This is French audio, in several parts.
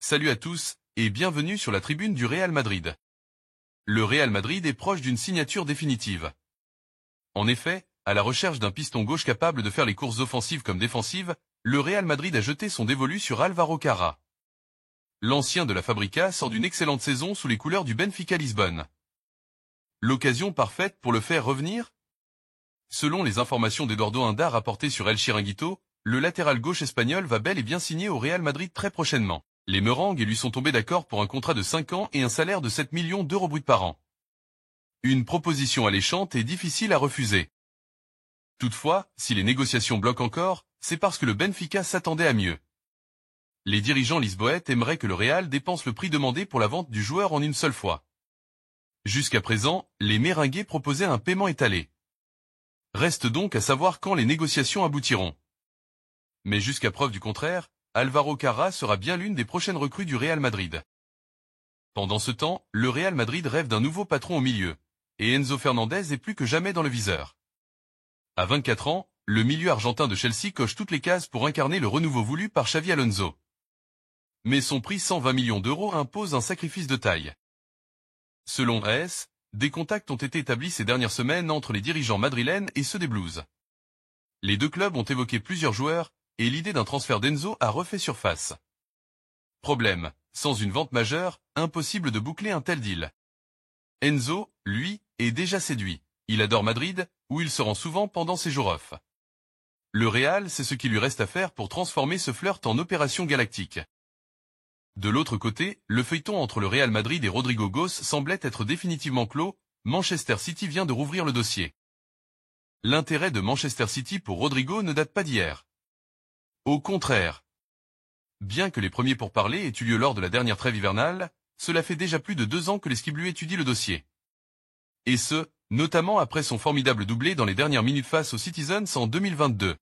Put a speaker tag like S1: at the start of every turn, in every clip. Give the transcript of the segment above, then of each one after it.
S1: Salut à tous, et bienvenue sur la tribune du Real Madrid. Le Real Madrid est proche d'une signature définitive. En effet, à la recherche d'un piston gauche capable de faire les courses offensives comme défensives, le Real Madrid a jeté son dévolu sur Álvaro Carrá. L'ancien de la Fabrica sort d'une excellente saison sous les couleurs du Benfica Lisbonne. L'occasion parfaite pour le faire revenir? Selon les informations d'Eduardo Inda rapportées sur El Chiringuito, le latéral gauche espagnol va bel et bien signer au Real Madrid très prochainement. Les Merengues lui sont tombés d'accord pour un contrat de 5 ans et un salaire de 7 millions d'euros bruts par an. Une proposition alléchante et difficile à refuser. Toutefois, si les négociations bloquent encore, c'est parce que le Benfica s'attendait à mieux. Les dirigeants lisboètes aimeraient que le Real dépense le prix demandé pour la vente du joueur en une seule fois. Jusqu'à présent, les Merengues proposaient un paiement étalé. Reste donc à savoir quand les négociations aboutiront. Mais jusqu'à preuve du contraire, Álvaro Carrá sera bien l'une des prochaines recrues du Real Madrid. Pendant ce temps, le Real Madrid rêve d'un nouveau patron au milieu, et Enzo Fernandez est plus que jamais dans le viseur. À 24 ans, le milieu argentin de Chelsea coche toutes les cases pour incarner le renouveau voulu par Xavi Alonso. Mais son prix 120 millions d'euros impose un sacrifice de taille. Selon AS, des contacts ont été établis ces dernières semaines entre les dirigeants madrilènes et ceux des Blues. Les deux clubs ont évoqué plusieurs joueurs, et l'idée d'un transfert d'Enzo a refait surface. Problème, sans une vente majeure, impossible de boucler un tel deal. Enzo, lui, est déjà séduit. Il adore Madrid, où il se rend souvent pendant ses jours off. Le Real, c'est ce qui lui reste à faire pour transformer ce flirt en opération galactique. De l'autre côté, le feuilleton entre le Real Madrid et Rodrigo Goes semblait être définitivement clos. Manchester City vient de rouvrir le dossier. L'intérêt de Manchester City pour Rodrigo ne date pas d'hier. Au contraire. Bien que les premiers pourparlers aient eu lieu lors de la dernière trêve hivernale, cela fait déjà plus de 2 ans que les Skibblus étudient le dossier. Et ce, notamment après son formidable doublé dans les dernières minutes face aux Citizens en 2022.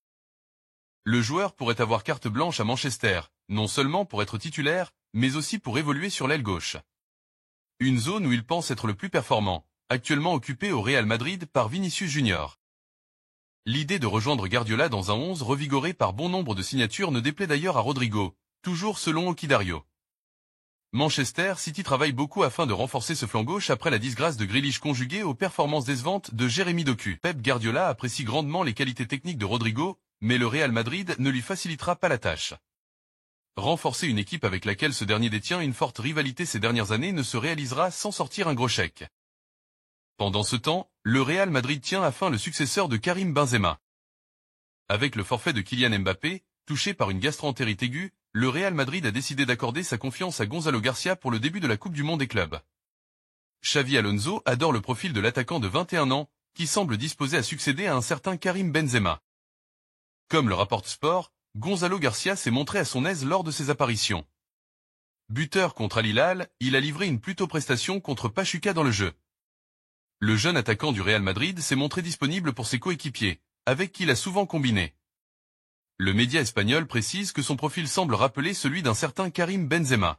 S1: Le joueur pourrait avoir carte blanche à Manchester, non seulement pour être titulaire, mais aussi pour évoluer sur l'aile gauche. Une zone où il pense être le plus performant, actuellement occupée au Real Madrid par Vinicius Junior. L'idée de rejoindre Guardiola dans un 11 revigoré par bon nombre de signatures ne déplaît d'ailleurs à Rodrigo, toujours selon Okidario. Manchester City travaille beaucoup afin de renforcer ce flanc gauche après la disgrâce de Grealish conjuguée aux performances décevantes de Jérémy Doku. Pep Guardiola apprécie grandement les qualités techniques de Rodrigo, mais le Real Madrid ne lui facilitera pas la tâche. Renforcer une équipe avec laquelle ce dernier détient une forte rivalité ces dernières années ne se réalisera sans sortir un gros chèque. Pendant ce temps, le Real Madrid tient à fin le successeur de Karim Benzema. Avec le forfait de Kylian Mbappé, touché par une gastroentérite aiguë, le Real Madrid a décidé d'accorder sa confiance à Gonzalo Garcia pour le début de la Coupe du Monde des clubs. Xavi Alonso adore le profil de l'attaquant de 21 ans, qui semble disposé à succéder à un certain Karim Benzema. Comme le rapporte Sport, Gonzalo Garcia s'est montré à son aise lors de ses apparitions. Buteur contre Al Hilal, il a livré une plutôt prestation contre Pachuca dans le jeu. Le jeune attaquant du Real Madrid s'est montré disponible pour ses coéquipiers, avec qui il a souvent combiné. Le média espagnol précise que son profil semble rappeler celui d'un certain Karim Benzema.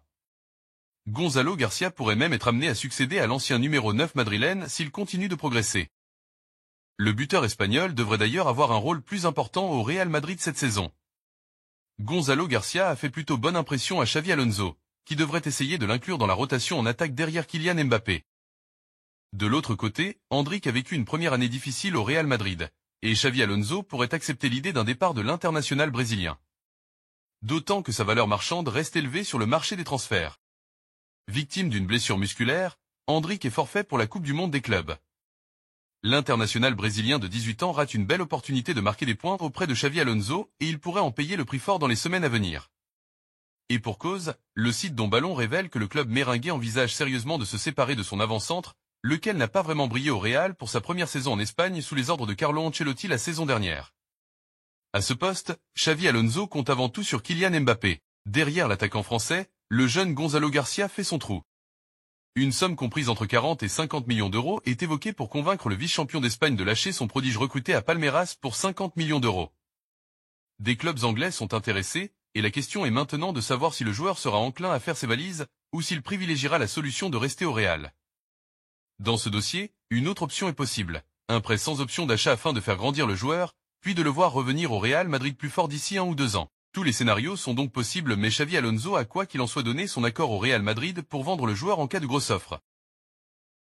S1: Gonzalo Garcia pourrait même être amené à succéder à l'ancien numéro 9 madrilène s'il continue de progresser. Le buteur espagnol devrait d'ailleurs avoir un rôle plus important au Real Madrid cette saison. Gonzalo Garcia a fait plutôt bonne impression à Xavi Alonso, qui devrait essayer de l'inclure dans la rotation en attaque derrière Kylian Mbappé. De l'autre côté, Endrick a vécu une première année difficile au Real Madrid, et Xavi Alonso pourrait accepter l'idée d'un départ de l'international brésilien. D'autant que sa valeur marchande reste élevée sur le marché des transferts. Victime d'une blessure musculaire, Endrick est forfait pour la Coupe du Monde des clubs. L'international brésilien de 18 ans rate une belle opportunité de marquer des points auprès de Xavi Alonso et il pourrait en payer le prix fort dans les semaines à venir. Et pour cause, le site Don Ballon révèle que le club merengue envisage sérieusement de se séparer de son avant-centre, lequel n'a pas vraiment brillé au Real pour sa première saison en Espagne sous les ordres de Carlo Ancelotti la saison dernière. À ce poste, Xavi Alonso compte avant tout sur Kylian Mbappé. Derrière l'attaquant français, le jeune Gonzalo Garcia fait son trou. Une somme comprise entre 40 et 50 millions d'euros est évoquée pour convaincre le vice-champion d'Espagne de lâcher son prodige recruté à Palmeiras pour 50 millions d'euros. Des clubs anglais sont intéressés, et la question est maintenant de savoir si le joueur sera enclin à faire ses valises, ou s'il privilégiera la solution de rester au Real. Dans ce dossier, une autre option est possible, un prêt sans option d'achat afin de faire grandir le joueur, puis de le voir revenir au Real Madrid plus fort d'ici 1 ou 2 ans. Tous les scénarios sont donc possibles mais Xavi Alonso a quoi qu'il en soit donné son accord au Real Madrid pour vendre le joueur en cas de grosse offre.